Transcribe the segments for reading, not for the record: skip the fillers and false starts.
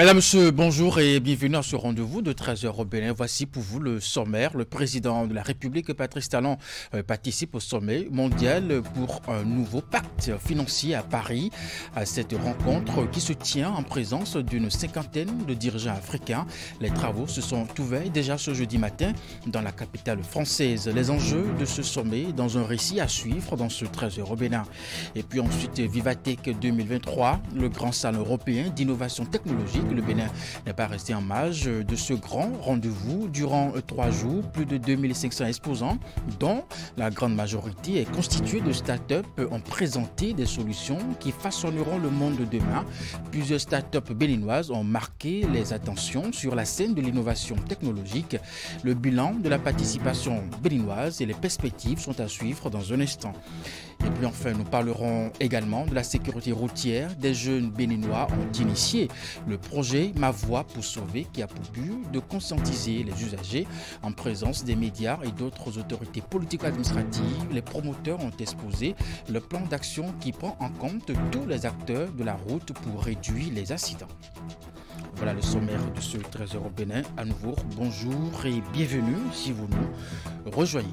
Mesdames, Messieurs, bonjour et bienvenue à ce rendez-vous de 13h au Bénin. Voici pour vous le sommaire. Le président de la République, Patrice Talon, participe au sommet mondial pour un nouveau pacte financier à Paris. À cette rencontre qui se tient en présence d'une cinquantaine de dirigeants africains. Les travaux se sont ouverts déjà ce jeudi matin dans la capitale française. Les enjeux de ce sommet dans un récit à suivre dans ce 13h au Bénin. Et puis ensuite, Vivatech 2023, le grand salon européen d'innovation technologique. Le Bénin n'est pas resté en marge de ce grand rendez-vous. Durant 3 jours, plus de 2500 exposants, dont la grande majorité est constituée de start-up, ont présenté des solutions qui façonneront le monde de demain. Plusieurs start-up béninoises ont marqué les attentions sur la scène de l'innovation technologique. Le bilan de la participation béninoise et les perspectives sont à suivre dans un instant. Et puis enfin, nous parlerons également de la sécurité routière. Des jeunes béninois ont initié le projet Ma Voix pour sauver qui a pour but de conscientiser les usagers en présence des médias et d'autres autorités politico-administratives. Les promoteurs ont exposé le plan d'action qui prend en compte tous les acteurs de la route pour réduire les accidents. Voilà le sommaire de ce 13h au Bénin. À nouveau, bonjour et bienvenue si vous nous rejoignez.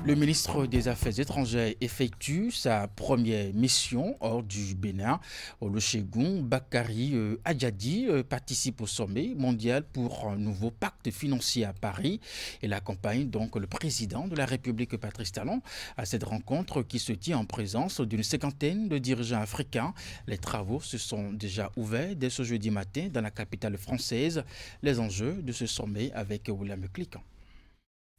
Le ministre des Affaires étrangères effectue sa première mission hors du Bénin. Olusegun Bakari Adjadi participe au sommet mondial pour un nouveau pacte financier à Paris. Il accompagne donc le président de la République, Patrice Talon, à cette rencontre qui se tient en présence d'une cinquantaine de dirigeants africains. Les travaux se sont déjà ouverts dès ce jeudi matin dans la capitale française. Les enjeux de ce sommet avec William Cliquant.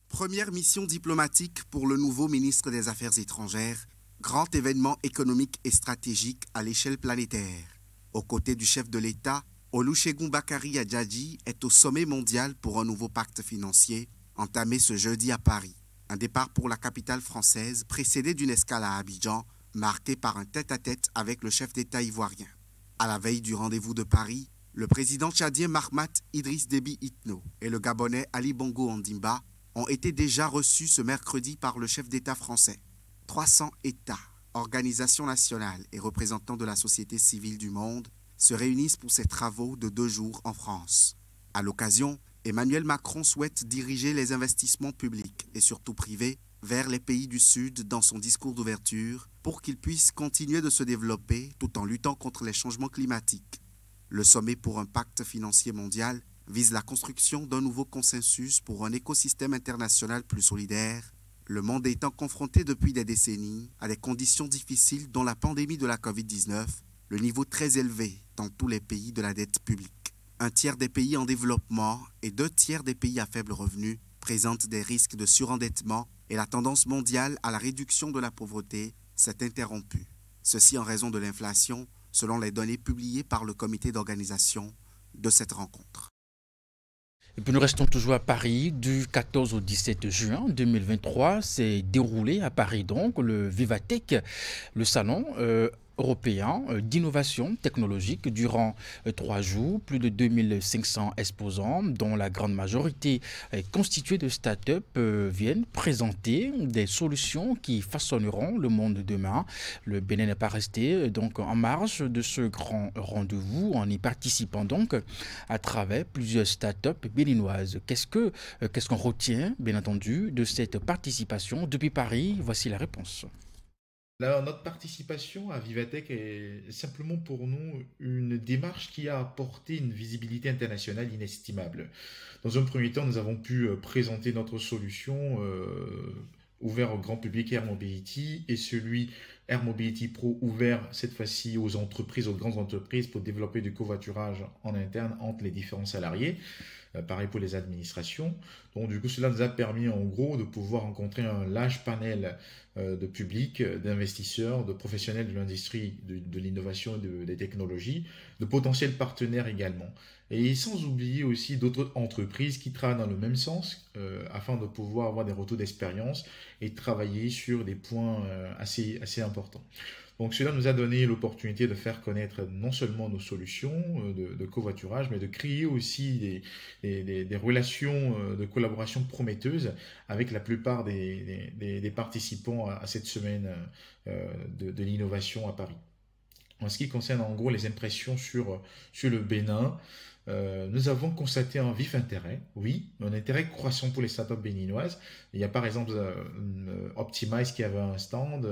Première mission diplomatique pour le nouveau ministre des Affaires étrangères, grand événement économique et stratégique à l'échelle planétaire. Aux côtés du chef de l'État, Olusegun Bakari Adjadi est au sommet mondial pour un nouveau pacte financier entamé ce jeudi à Paris. Un départ pour la capitale française précédé d'une escale à Abidjan, marqué par un tête-à-tête avec le chef d'État ivoirien. À la veille du rendez-vous de Paris, le président tchadien Mahamat Idriss Déby Itno et le Gabonais Ali Bongo Ondimba ont été déjà reçus ce mercredi par le chef d'État français. 300 États, organisations nationales et représentants de la société civile du monde se réunissent pour ces travaux de 2 jours en France. À l'occasion, Emmanuel Macron souhaite diriger les investissements publics et surtout privés vers les pays du Sud dans son discours d'ouverture pour qu'ils puissent continuer de se développer tout en luttant contre les changements climatiques. Le sommet pour un pacte financier mondial vise la construction d'un nouveau consensus pour un écosystème international plus solidaire, le monde étant confronté depuis des décennies à des conditions difficiles dont la pandémie de la Covid-19, le niveau très élevé dans tous les pays de la dette publique. 1/3 des pays en développement et 2/3 des pays à faible revenu présentent des risques de surendettement et la tendance mondiale à la réduction de la pauvreté s'est interrompue. Ceci en raison de l'inflation, selon les données publiées par le comité d'organisation de cette rencontre. Et puis nous restons toujours à Paris du 14 au 17 juin 2023. C'est déroulé à Paris donc le Vivatech, le salon européen d'innovation technologique durant 3 jours. Plus de 2500 exposants, dont la grande majorité est constituée de start-up, viennent présenter des solutions qui façonneront le monde de demain. Le Bénin n'est pas resté donc en marge de ce grand rendez-vous en y participant donc à travers plusieurs start-up béninoises. Qu'est-ce qu'on retient bien entendu de cette participation depuis Paris? Voici la réponse. Notre participation à Vivatech est simplement pour nous une démarche qui a apporté une visibilité internationale inestimable. Dans un premier temps, nous avons pu présenter notre solution ouvert au grand public Air Mobility et celui Air Mobility Pro ouvert cette fois-ci aux entreprises, aux grandes entreprises pour développer du covoiturage en interne entre les différents salariés. Pareil pour les administrations. Donc du coup, cela nous a permis en gros de pouvoir rencontrer un large panel de public, d'investisseurs, de professionnels de l'industrie, de l'innovation et des technologies, de potentiels partenaires également. Et sans oublier aussi d'autres entreprises qui travaillent dans le même sens afin de pouvoir avoir des retours d'expérience et travailler sur des points assez importants. Donc cela nous a donné l'opportunité de faire connaître non seulement nos solutions de covoiturage, mais de créer aussi des relations de collaboration prometteuses avec la plupart des participants à cette semaine de l'innovation à Paris. En ce qui concerne en gros les impressions sur le Bénin, nous avons constaté un vif intérêt, oui, un intérêt croissant pour les startups béninoises. Il y a par exemple Optimize qui avait un stand,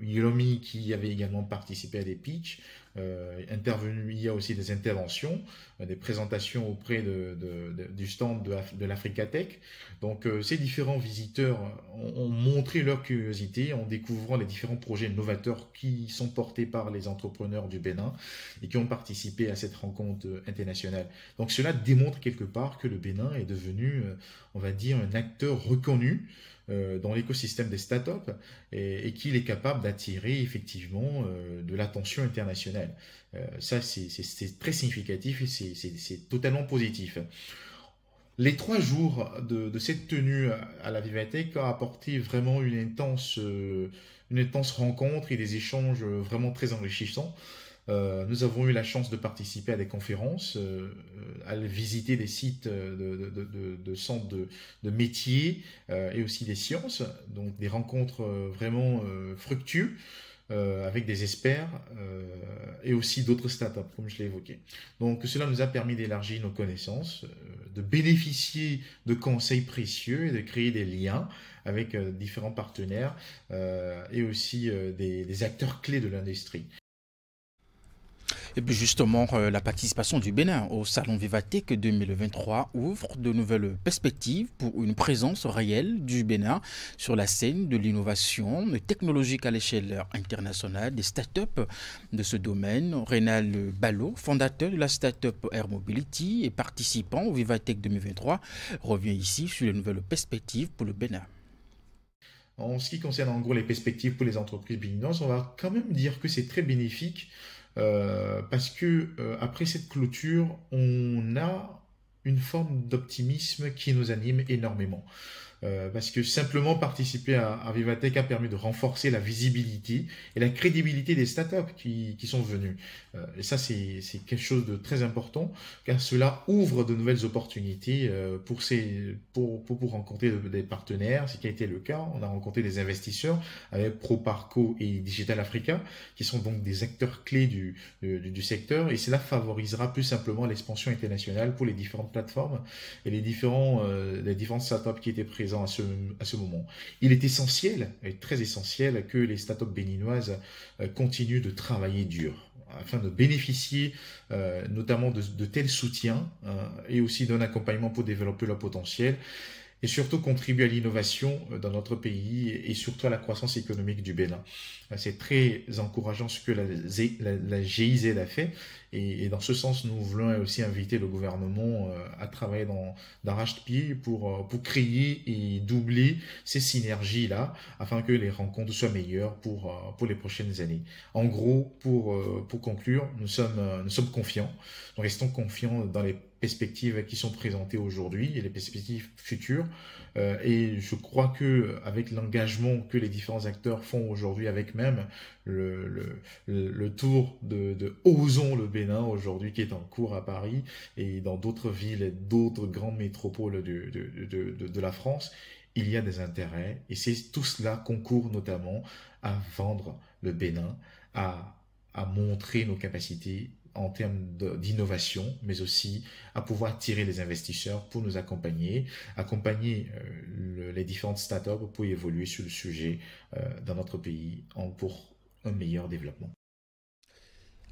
Yomi qui avait également participé à des pitchs, intervenu, il y a aussi des interventions, des présentations auprès du stand de l'Africatech. Donc ces différents visiteurs ont montré leur curiosité en découvrant les différents projets novateurs qui sont portés par les entrepreneurs du Bénin et qui ont participé à cette rencontre internationale. Donc cela démontre quelque part que le Bénin est devenu, on va dire, un acteur reconnu dans l'écosystème des startups et qu'il est capable d'attirer effectivement de l'attention internationale. Ça, c'est très significatif et c'est totalement positif. Les 3 jours de cette tenue à la Vivatech a apporté vraiment une intense rencontre et des échanges vraiment très enrichissants. Nous avons eu la chance de participer à des conférences, à visiter des sites de centres de métiers et aussi des sciences, donc des rencontres vraiment fructueuses avec des experts et aussi d'autres startups, comme je l'ai évoqué. Donc cela nous a permis d'élargir nos connaissances, de bénéficier de conseils précieux et de créer des liens avec différents partenaires et aussi des acteurs clés de l'industrie. Et puis justement, la participation du Bénin au Salon Vivatech 2023 ouvre de nouvelles perspectives pour une présence réelle du Bénin sur la scène de l'innovation technologique à l'échelle internationale des startups de ce domaine. Rénal Ballot, fondateur de la startup Air Mobility et participant au Vivatech 2023, revient ici sur les nouvelles perspectives pour le Bénin. En ce qui concerne en gros les perspectives pour les entreprises béninoises, on va quand même dire que c'est très bénéfique parce que après cette clôture, on a une forme d'optimisme qui nous anime énormément. Parce que simplement participer à Vivatech a permis de renforcer la visibilité et la crédibilité des startups qui sont venues. Et ça, c'est quelque chose de très important, car cela ouvre de nouvelles opportunités pour rencontrer des partenaires, ce qui a été le cas. On a rencontré des investisseurs avec ProParco et Digital Africa, qui sont donc des acteurs clés du secteur, et cela favorisera plus simplement l'expansion internationale pour les différentes plateformes et les différentes startups qui étaient présentes à ce moment. Il est essentiel, et très essentiel, que les startups béninoises continuent de travailler dur afin de bénéficier notamment de tels soutiens et aussi d'un accompagnement pour développer leur potentiel et surtout contribuer à l'innovation dans notre pays et surtout à la croissance économique du Bénin. C'est très encourageant ce que la GIZ a fait et dans ce sens, nous voulons aussi inviter le gouvernement à travailler d'arrache-pied pour créer et doubler ces synergies-là afin que les rencontres soient meilleures pour les prochaines années. En gros, pour conclure, nous sommes confiants. Nous restons confiants dans les perspectives qui sont présentées aujourd'hui et les perspectives futures. Et je crois que avec l'engagement que les différents acteurs font aujourd'hui, avec même le tour de Osons le Bénin aujourd'hui qui est en cours à Paris et dans d'autres villes et d'autres grandes métropoles de la France, il y a des intérêts et tout cela concourt notamment à vendre le Bénin, à montrer nos capacités en termes d'innovation, mais aussi à pouvoir attirer les investisseurs pour nous accompagner les différentes startups pour évoluer sur le sujet dans notre pays pour un meilleur développement.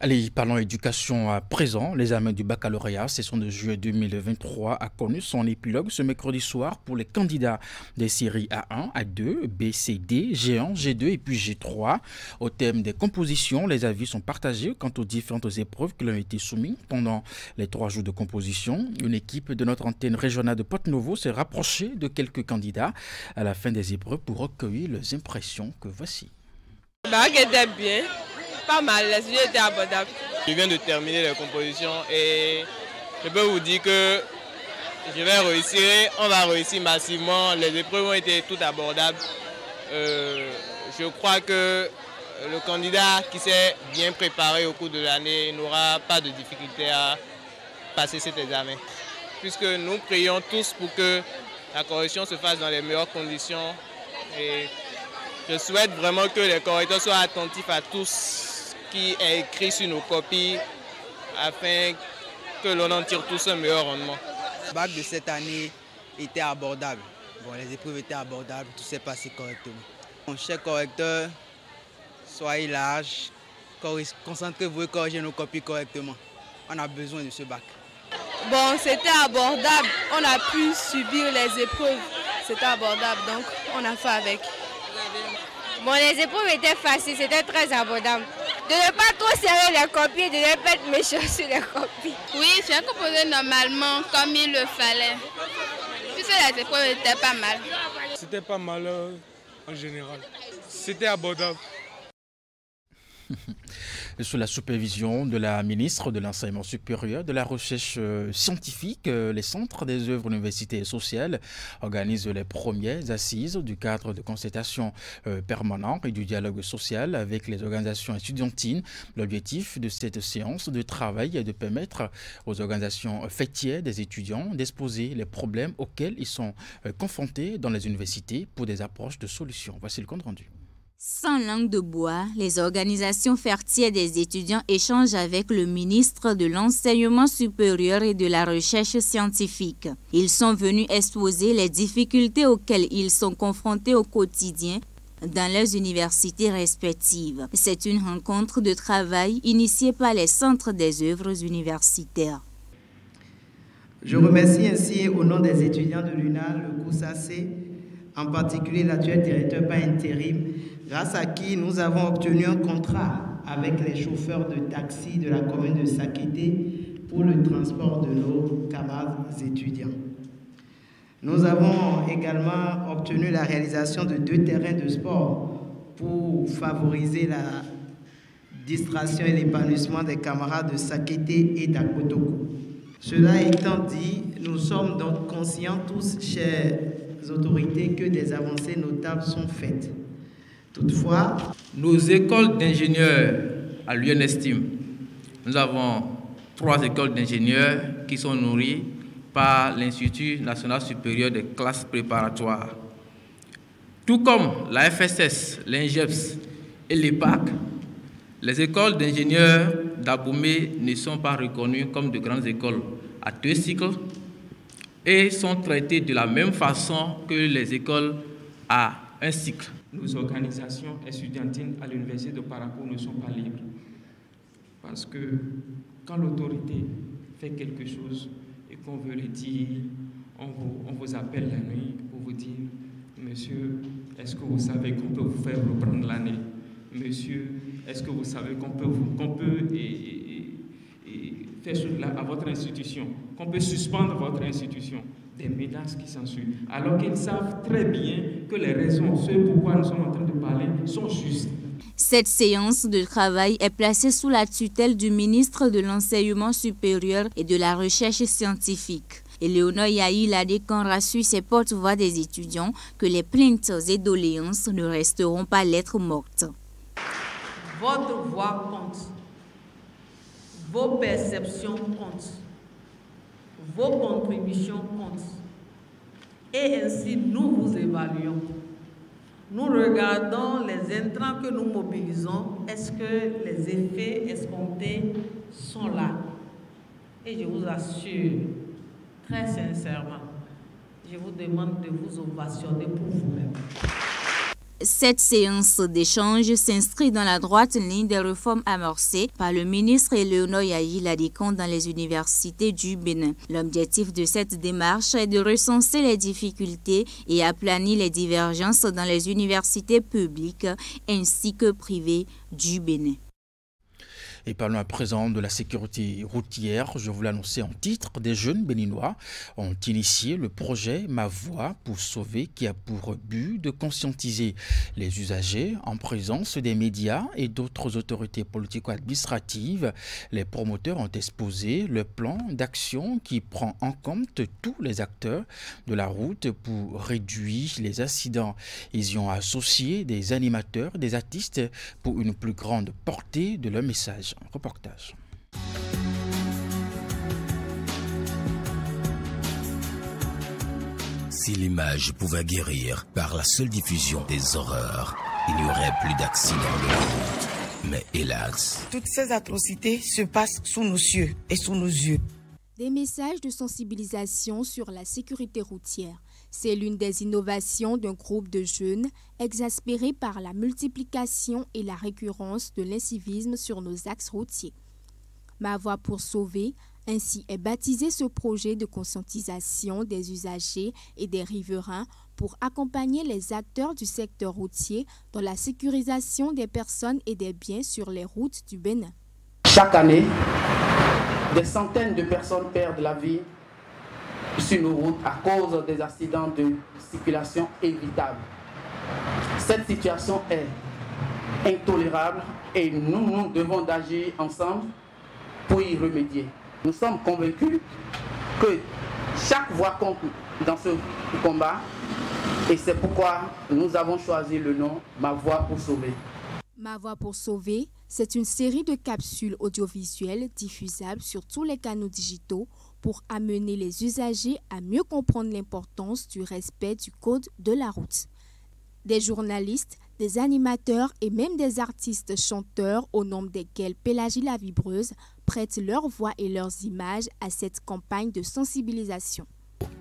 Allez, parlons éducation à présent. L'examen du baccalauréat, session de juillet 2023, a connu son épilogue ce mercredi soir pour les candidats des séries A1, A2, B, C, D, G1, G2 et puis G3. Au thème des compositions, les avis sont partagés quant aux différentes épreuves qui leur ont été soumises pendant les 3 jours de composition. Une équipe de notre antenne régionale de Porte-Novo s'est rapprochée de quelques candidats à la fin des épreuves pour recueillir leurs impressions que voici. Bah, était bien. Pas mal, les sujets étaient abordables. Je viens de terminer les compositions et je peux vous dire que je vais réussir, on va réussir massivement. Les épreuves ont été toutes abordables. Je crois que le candidat qui s'est bien préparé au cours de l'année n'aura pas de difficulté à passer cet examen. Puisque nous prions tous pour que la correction se fasse dans les meilleures conditions et Je souhaite vraiment que les correcteurs soient attentifs à tout ce qui est écrit sur nos copies afin que l'on en tire tous un meilleur rendement. Le bac de cette année était abordable. Bon, les épreuves étaient abordables, tout s'est passé correctement. Mon cher correcteur, soyez large, concentrez-vous et corrigez nos copies correctement. On a besoin de ce bac. Bon, c'était abordable. On a pu subir les épreuves. C'était abordable, donc on a fait avec. Bon, les épreuves étaient faciles, c'était très abordable. De ne pas trop serrer les copies, de ne pas être méchant sur les copies. Oui, j'ai composé normalement, comme il le fallait. Puisque les épreuves étaient pas mal. C'était pas mal en général. C'était abordable. Sous la supervision de la ministre de l'Enseignement supérieur, de la Recherche scientifique, les centres des œuvres universitaires et sociales organisent les premières assises du cadre de concertation permanent et du dialogue social avec les organisations étudiantines. L'objectif de cette séance de travail est de permettre aux organisations fêtières des étudiants d'exposer les problèmes auxquels ils sont confrontés dans les universités pour des approches de solutions. Voici le compte rendu. Sans langue de bois, les organisations fertières des étudiants échangent avec le ministre de l'Enseignement supérieur et de la Recherche scientifique. Ils sont venus exposer les difficultés auxquelles ils sont confrontés au quotidien dans leurs universités respectives. C'est une rencontre de travail initiée par les centres des œuvres universitaires. Je remercie ainsi au nom des étudiants de l'UNA, le COUSAC, en particulier l'actuel directeur par intérim, grâce à qui nous avons obtenu un contrat avec les chauffeurs de taxi de la commune de Sakété pour le transport de nos camarades étudiants. Nous avons également obtenu la réalisation de 2 terrains de sport pour favoriser la distraction et l'épanouissement des camarades de Sakété et d'Akotoko. Cela étant dit, nous sommes donc conscients tous, chers autorités, que des avancées notables sont faites. Toutefois, nos écoles d'ingénieurs à l'UNESTIM, nous avons 3 écoles d'ingénieurs qui sont nourries par l'Institut national supérieur des classes préparatoires. Tout comme la FSS, l'INGEPS et l'EPAC, les écoles d'ingénieurs d'Aboumé ne sont pas reconnues comme de grandes écoles à 2 cycles et sont traitées de la même façon que les écoles à 1 cycle. Nos organisations étudiantines à l'université de Parakou ne sont pas libres. Parce que quand l'autorité fait quelque chose et qu'on veut le dire, on vous appelle la nuit pour vous dire « Monsieur, est-ce que vous savez qu'on peut vous faire reprendre l'année? Monsieur, est-ce que vous savez qu'on peut faire cela à votre institution, qu'on peut suspendre votre institution ?» Des menaces qui s'ensuivent, alors qu'ils savent très bien que les raisons, ce pourquoi nous sommes en train de parler, sont justes. Cette séance de travail est placée sous la tutelle du ministre de l'Enseignement supérieur et de la Recherche scientifique. Éléonore Yahi Ladékan rassure ses porte-voix des étudiants que les plaintes et doléances ne resteront pas lettres mortes. Votre voix compte, vos perceptions comptent. Vos contributions comptent. Et ainsi, nous vous évaluons. Nous regardons les intrants que nous mobilisons. Est-ce que les effets escomptés sont là? Et je vous assure, très sincèrement, je vous demande de vous ovationner pour vous-même. Cette séance d'échange s'inscrit dans la droite ligne des réformes amorcées par le ministre Éléonore Yahi Ladékan dans les universités du Bénin. L'objectif de cette démarche est de recenser les difficultés et aplanir les divergences dans les universités publiques ainsi que privées du Bénin. Et parlons à présent de la sécurité routière. Je vous l'annonçais en titre, des jeunes béninois ont initié le projet Ma Voix pour sauver qui a pour but de conscientiser les usagers en présence des médias et d'autres autorités politico-administratives. Les promoteurs ont exposé le plan d'action qui prend en compte tous les acteurs de la route pour réduire les accidents. Ils y ont associé des animateurs, des artistes pour une plus grande portée de leur message. Reportage. Si l'image pouvait guérir par la seule diffusion des horreurs, il n'y aurait plus d'accidents de la route. Mais hélas, toutes ces atrocités se passent sous nos cieux et sous nos yeux. Des messages de sensibilisation sur la sécurité routière. C'est l'une des innovations d'un groupe de jeunes exaspérés par la multiplication et la récurrence de l'incivisme sur nos axes routiers. Ma voix pour sauver, ainsi est baptisé ce projet de conscientisation des usagers et des riverains pour accompagner les acteurs du secteur routier dans la sécurisation des personnes et des biens sur les routes du Bénin. Chaque année, des centaines de personnes perdent la vie sur nos routes à cause des accidents de circulation évitables. Cette situation est intolérable et nous devons d'agir ensemble pour y remédier. Nous sommes convaincus que chaque voix compte dans ce combat et c'est pourquoi nous avons choisi le nom « Ma voix pour sauver ». Ma voix pour sauver, c'est une série de capsules audiovisuelles diffusables sur tous les canaux digitaux pour amener les usagers à mieux comprendre l'importance du respect du code de la route. Des journalistes, des animateurs et même des artistes chanteurs, au nombre desquels Pélagie la Vibreuse, prêtent leur voix et leurs images à cette campagne de sensibilisation.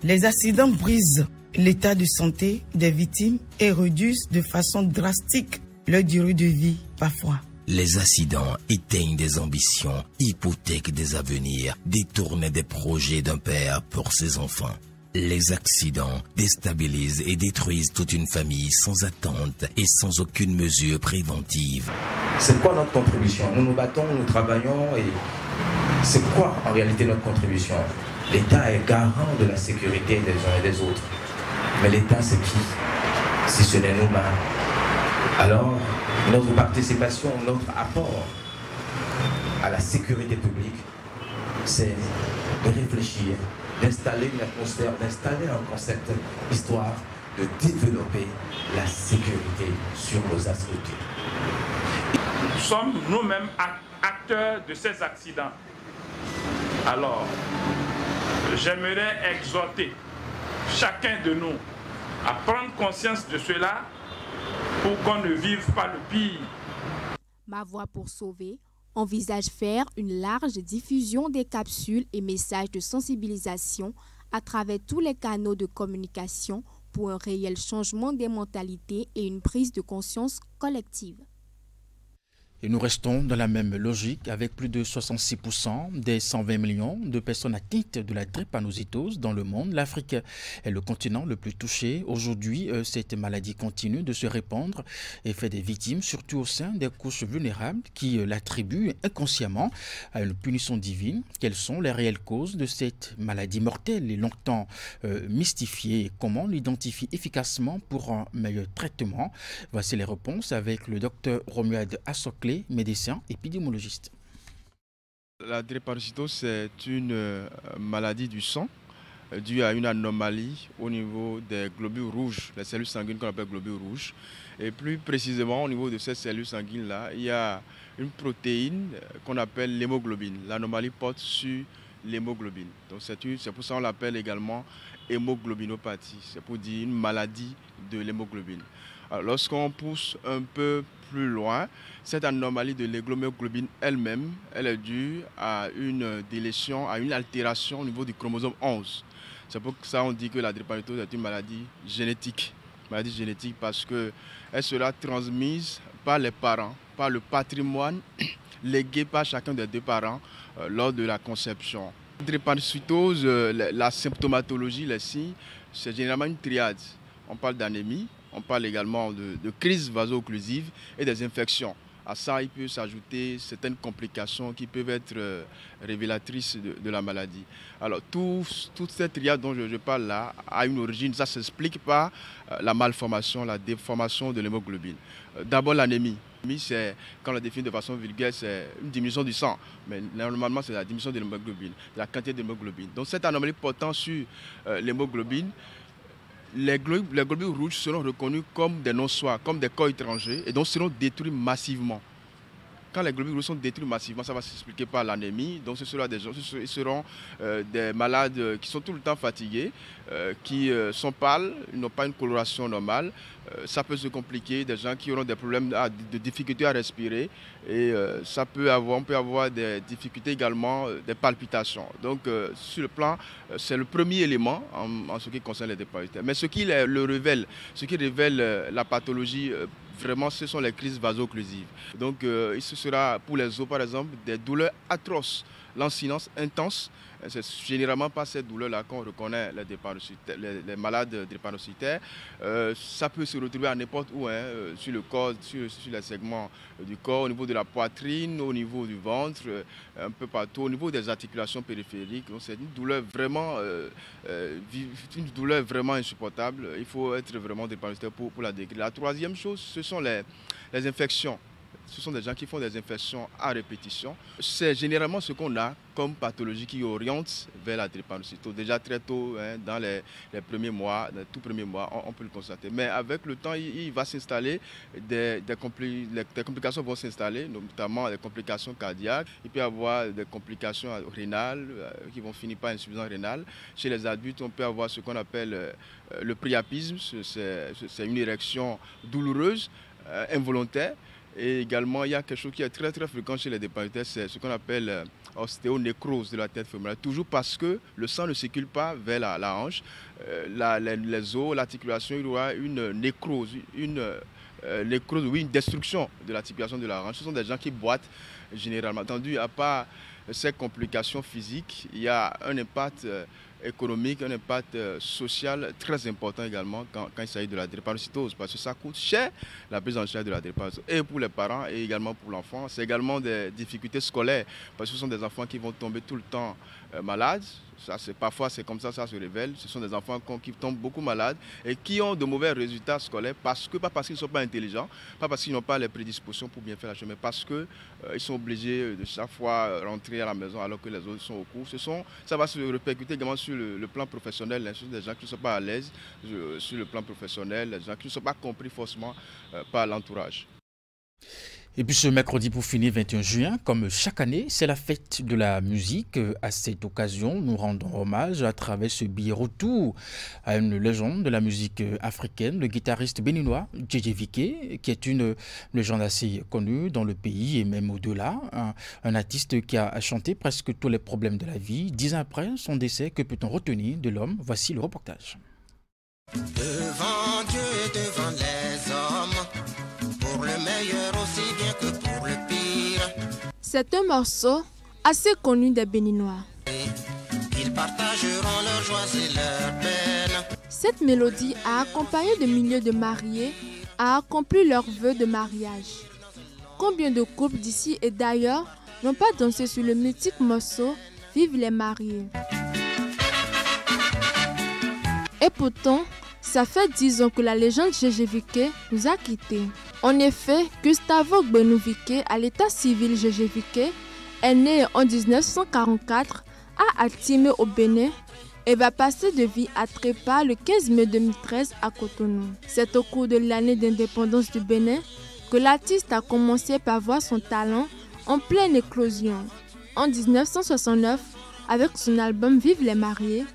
Les accidents brisent l'état de santé des victimes et réduisent de façon drastique leur durée de vie parfois. Les accidents éteignent des ambitions, hypothèquent des avenirs, détournent des projets d'un père pour ses enfants. Les accidents déstabilisent et détruisent toute une famille sans attente et sans aucune mesure préventive. C'est quoi notre contribution? Nous nous battons, nous travaillons et c'est quoi en réalité notre contribution? L'État est garant de la sécurité des uns et des autres. Mais l'État c'est qui? Si ce n'est nous-mêmes. Alors, notre participation, notre apport à la sécurité publique, c'est de réfléchir, d'installer une atmosphère, d'installer un concept, histoire de développer la sécurité sur nos axes routiers. Nous sommes nous-mêmes acteurs de ces accidents. Alors, j'aimerais exhorter chacun de nous à prendre conscience de cela pour qu'on ne vive pas le pire. Ma voix pour sauver envisage faire une large diffusion des capsules et messages de sensibilisation à travers tous les canaux de communication pour un réel changement des mentalités et une prise de conscience collective. Et nous restons dans la même logique avec plus de 66% des 120 millions de personnes atteintes de la drépanocytose dans le monde. L'Afrique est le continent le plus touché. Aujourd'hui, cette maladie continue de se répandre et fait des victimes, surtout au sein des couches vulnérables qui l'attribuent inconsciemment à une punition divine. Quelles sont les réelles causes de cette maladie mortelle et longtemps mystifiée? Comment l'identifier efficacement pour un meilleur traitement? Voici les réponses avec le docteur Romuald Assoclé, médecin épidémiologiste. La drépanocytose, c'est une maladie du sang due à une anomalie au niveau des globules rouges, les cellules sanguines qu'on appelle globules rouges. Et plus précisément, au niveau de ces cellules sanguines-là, il y a une protéine qu'on appelle l'hémoglobine. L'anomalie porte sur l'hémoglobine. Donc c'est pour ça qu'on l'appelle également hémoglobinopathie. C'est pour dire une maladie de l'hémoglobine. Lorsqu'on pousse un peu plus loin, cette anomalie de l'hémoglobine elle-même, elle est due à une délétion, à une altération au niveau du chromosome 11. C'est pour ça qu'on dit que la drépanocytose est une maladie génétique. Maladie génétique parce qu'elle sera transmise par les parents, par le patrimoine légué par chacun des deux parents lors de la conception. La drépanocytose, la symptomatologie, les signes, c'est généralement une triade. On parle d'anémie. On parle également de crise vaso-occlusive et des infections. À ça, il peut s'ajouter certaines complications qui peuvent être révélatrices de la maladie. Alors, toute cette triade dont je parle là a une origine. Ça s'explique par la malformation, la déformation de l'hémoglobine. D'abord, l'anémie. C'est, quand on la définit de façon vulgaire, c'est une diminution du sang. Mais normalement, c'est la diminution de l'hémoglobine, la quantité d'hémoglobine. Donc, cette anomalie portant sur l'hémoglobine, les globules rouges seront reconnus comme des non-soins, comme des corps étrangers, et donc seront détruits massivement. quand les globules rouges sont détruits massivement, ça va s'expliquer par l'anémie. Donc ce seront des malades qui sont tout le temps fatigués, qui sont pâles, ils n'ont pas une coloration normale. Ça peut se compliquer, des gens qui auront des problèmes de difficulté à respirer. Et on peut avoir des difficultés également, des palpitations. Donc sur le plan, c'est le premier élément en ce qui concerne les drépanocytaires. Mais ce qui révèle la pathologie, vraiment, ce sont les crises vasoclusives. Donc, ce sera pour les os, par exemple, des douleurs atroces, lancinances intenses. C'est généralement pas cette douleur-là qu'on reconnaît les malades drépanocytaires. Ça peut se retrouver à n'importe où, sur le corps, sur les segments du corps, au niveau de la poitrine, au niveau du ventre, un peu partout, au niveau des articulations périphériques. C'est une douleur vraiment insupportable. Il faut être vraiment drépanocytaire pour la décrire. La troisième chose, ce sont les infections. Ce sont des gens qui font des infections à répétition. C'est généralement ce qu'on a comme pathologie qui oriente vers la drépanocytose. Déjà très tôt, dans les premiers mois, les tout premiers mois, on peut le constater. Mais avec le temps, il va s'installer, des complications vont s'installer, notamment des complications cardiaques. Il peut y avoir des complications rénales qui vont finir par insuffisance rénale. Chez les adultes, on peut avoir ce qu'on appelle le priapisme. C'est une érection douloureuse, involontaire. Et également, il y a quelque chose qui est très très fréquent chez les drépanocytaires, c'est ce qu'on appelle ostéonécrose de la tête fémorale. Toujours parce que le sang ne circule pas vers la hanche, les os, l'articulation, il y aura une nécrose, une destruction de l'articulation de la hanche. Ce sont des gens qui boitent généralement. Entendu, à part ces complications physiques, il y a un impact économique, un impact social très important également quand il s'agit de la drépanocytose, parce que ça coûte cher la prise en charge de la drépanocytose, et pour les parents et également pour l'enfant. C'est également des difficultés scolaires, parce que ce sont des enfants qui vont tomber tout le temps malades. Parfois c'est comme ça se révèle. Ce sont des enfants qui tombent beaucoup malades et qui ont de mauvais résultats scolaires, pas parce qu'ils ne sont pas intelligents, pas parce qu'ils n'ont pas les prédispositions pour bien faire la chose, mais parce qu'ils sont obligés de chaque fois rentrer à la maison alors que les autres sont au cours. Ça va se répercuter également sur le plan professionnel, des gens qui ne sont pas à l'aise sur le plan professionnel, des gens qui ne sont pas compris forcément par l'entourage. Et puis ce mercredi pour finir, 21 juin, comme chaque année, c'est la fête de la musique. À cette occasion, nous rendons hommage à travers ce billet retour à une légende de la musique africaine, le guitariste béninois Djé Viké, qui est une légende assez connue dans le pays et même au-delà. Un artiste qui a chanté presque tous les problèmes de la vie. 10 ans après son décès, que peut-on retenir de l'homme? Voici le reportage. Devant Dieu et devant les hommes, pour le meilleur aussi bien que pour le pire. C'est un morceau assez connu des Béninois. Ils partageront leurs joies et leurs peines. Cette mélodie a accompagné de milliers de mariés à accomplir leurs vœux de mariage. Combien de couples d'ici et d'ailleurs n'ont pas dansé sur le mythique morceau « Vive les mariés ». Et pourtant, ça fait 10 ans que la légende Djé Viké nous a quittés. En effet, Gustavo Gbenou Viké, à l'état civil Djé Viké, est né en 1944 à Atimé au Bénin et va passer de vie à Trépa le 15 mai 2013 à Cotonou. C'est au cours de l'année d'indépendance du Bénin que l'artiste a commencé par voir son talent en pleine éclosion. En 1969, avec son album Vive les mariés,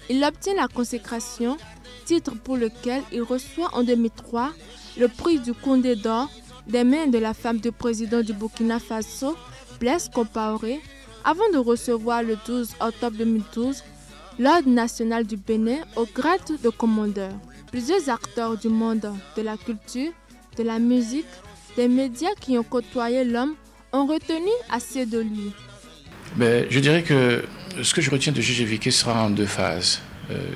il obtient la consécration, titre pour lequel il reçoit en 2003 le prix du Condé d'Or des mains de la femme du président du Burkina Faso, Blaise Compaoré, avant de recevoir le 12 octobre 2012 l'Ordre national du Bénin au grade de commandeur. Plusieurs acteurs du monde de la culture, de la musique, des médias qui ont côtoyé l'homme ont retenu assez de lui. Je dirais que ce que je retiens de Djé Viké sera en 2 phases.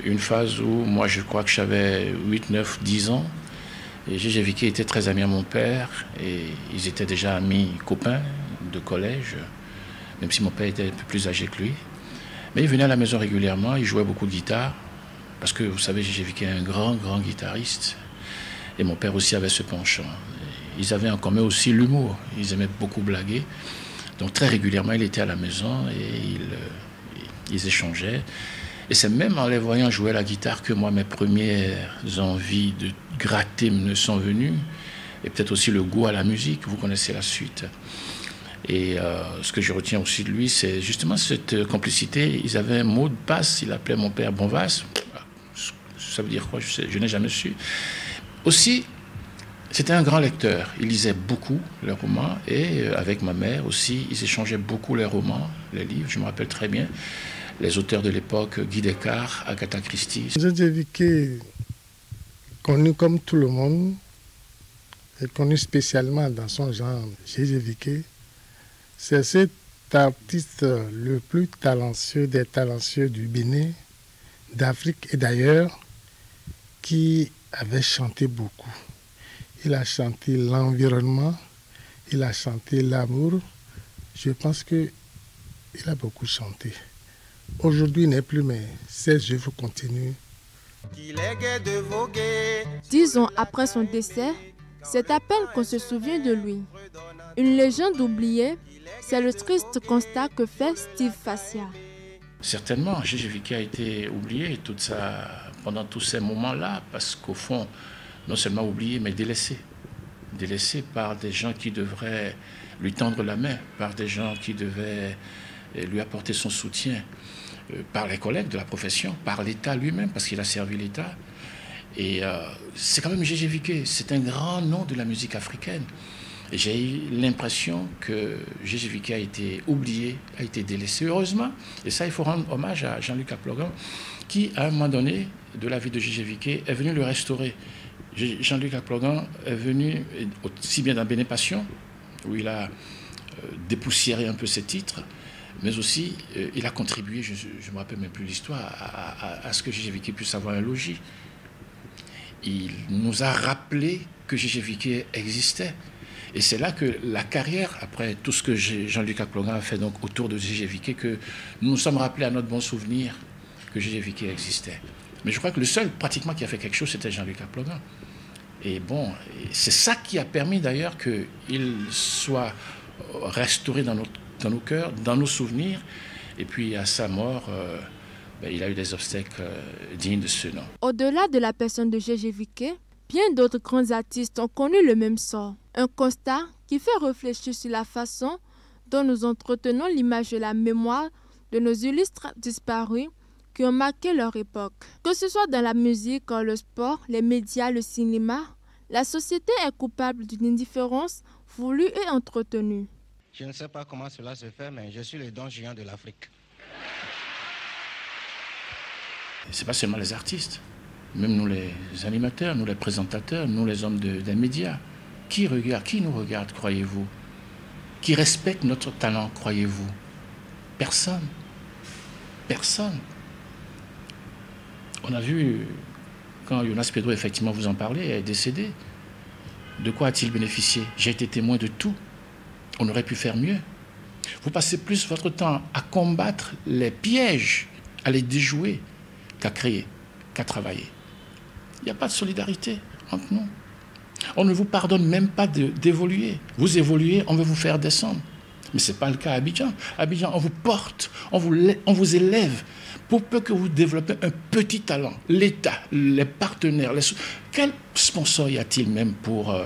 Une phase où moi je crois que j'avais 8, 9, 10 ans et Djé Viké était très ami à mon père et ils étaient déjà amis copains de collège, même si mon père était un peu plus âgé que lui. Mais il venait à la maison régulièrement, il jouait beaucoup de guitare parce que vous savez Djé Viké est un grand guitariste et mon père aussi avait ce penchant. Ils avaient en commun aussi l'humour, ils aimaient beaucoup blaguer. Donc très régulièrement il était à la maison et ils échangeaient. Et c'est même en les voyant jouer la guitare que moi, mes premières envies de gratter me sont venues. Et peut-être aussi le goût à la musique, vous connaissez la suite. Et ce que je retiens aussi de lui, c'est justement cette complicité. Ils avaient un mot de passe, il appelait mon père Bonvas. Ça veut dire quoi? Je n'ai jamais su. Aussi, c'était un grand lecteur. Il lisait beaucoup les romans et avec ma mère aussi, ils échangeaient beaucoup les romans, les livres. Je me rappelle très bien les auteurs de l'époque, Guy Descartes, Agatha Christie. Djéjé, connu comme tout le monde, et connu spécialement dans son genre, Djéjé, c'est cet artiste le plus talentueux des talentueux du Bénin, d'Afrique et d'ailleurs, qui avait chanté beaucoup. Il a chanté l'environnement, il a chanté l'amour. Je pense qu'il a beaucoup chanté. Aujourd'hui, il n'est plus, mais ses œuvres continuent. 10 ans après son décès, c'est à peine qu'on se souvient de lui. Une légende oubliée, c'est le triste constat que fait Steve Fassia. Certainement, Djéjé a été oublié pendant tous ces moments-là, parce qu'au fond, non seulement oublié, mais délaissé. Délaissé par des gens qui devraient lui tendre la main, par des gens qui devaient lui apporter son soutien, par les collègues de la profession, par l'État lui-même, parce qu'il a servi l'État. Et c'est quand même Djéjé, c'est un grand nom de la musique africaine. J'ai eu l'impression que Djéjé a été oublié, a été délaissé, heureusement. Et ça, il faut rendre hommage à Jean-Luc Aplogan, qui, à un moment donné de la vie de Djéjé, est venu le restaurer. Jean-Luc Aplogan est venu, aussi bien dans Bénin Passion, où il a dépoussiéré un peu ses titres, mais aussi il a contribué, je ne me rappelle même plus l'histoire, à ce que Djéjé puisse avoir un logis. Il nous a rappelé que Djéjé existait. Et c'est là que la carrière, après tout ce que Jean-Luc Aplogan a fait donc autour de Djéjé, que nous nous sommes rappelés à notre bon souvenir que Djéjé existait. Mais je crois que le seul pratiquement qui a fait quelque chose, c'était Jean-Luc Aplogan. Et bon, c'est ça qui a permis d'ailleurs qu'il soit restauré dans nos cœurs, dans nos souvenirs. Et puis à sa mort, il a eu des obstacles dignes de ce nom. Au-delà de la personne de Djéjé, bien d'autres grands artistes ont connu le même sort. Un constat qui fait réfléchir sur la façon dont nous entretenons l'image de la mémoire de nos illustres disparus qui ont marqué leur époque. Que ce soit dans la musique, le sport, les médias, le cinéma, la société est coupable d'une indifférence voulue et entretenue. Je ne sais pas comment cela se fait, mais je suis le Don Juan de l'Afrique. Ce n'est pas seulement les artistes, même nous les animateurs, nous les présentateurs, nous les hommes des médias. Qui nous regarde, croyez-vous? Qui respecte notre talent, croyez-vous? Personne. Personne. On a vu, quand Jonas Pedro, effectivement, vous en parlez, est décédé. De quoi a-t-il bénéficié? J'ai été témoin de tout. On aurait pu faire mieux. Vous passez plus votre temps à combattre les pièges, à les déjouer, qu'à créer, qu'à travailler. Il n'y a pas de solidarité entre nous. On ne vous pardonne même pas d'évoluer. Vous évoluez, on veut vous faire descendre. Mais ce n'est pas le cas à Abidjan. À Abidjan, on vous porte, on vous élève. Pour peu que vous développez un petit talent, l'État, les partenaires, quel sponsor y a-t-il même pour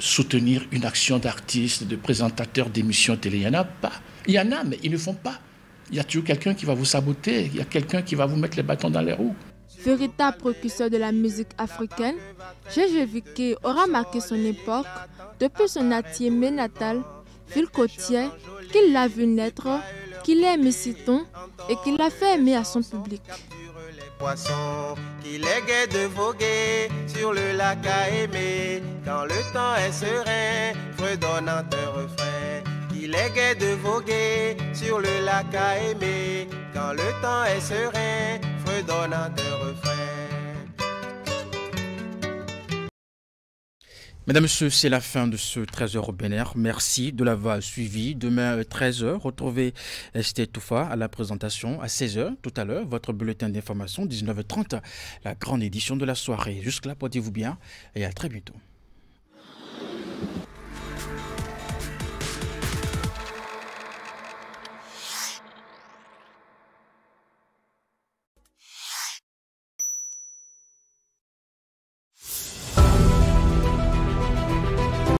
soutenir une action d'artistes, de présentateurs d'émissions télé? Il n'y en a pas. Il y en a, mais ils ne font pas. Il y a toujours quelqu'un qui va vous saboter, il y a quelqu'un qui va vous mettre les bâtons dans les roues. Véritable précurseur de la musique africaine, Djéjé aura marqué son époque depuis son Atiémé natal, ville côtière, qu'il l'a vu naître, qu'il a aimé si tôt et qu'il a fait aimer à son public. Qu'il est gai de voguer sur le lac à aimer, quand le temps est serein, fredonnant un refrain. Qu'il est gai de voguer sur le lac à aimer, quand le temps est serein, fredonnant un refrain. Mesdames et messieurs, c'est la fin de ce 13h au Bénin. Merci de l'avoir suivi. Demain, 13h, retrouvez Esther Toufa à la présentation à 16h. Tout à l'heure, votre bulletin d'information, 19h30, la grande édition de la soirée. Jusque-là, portez-vous bien et à très bientôt.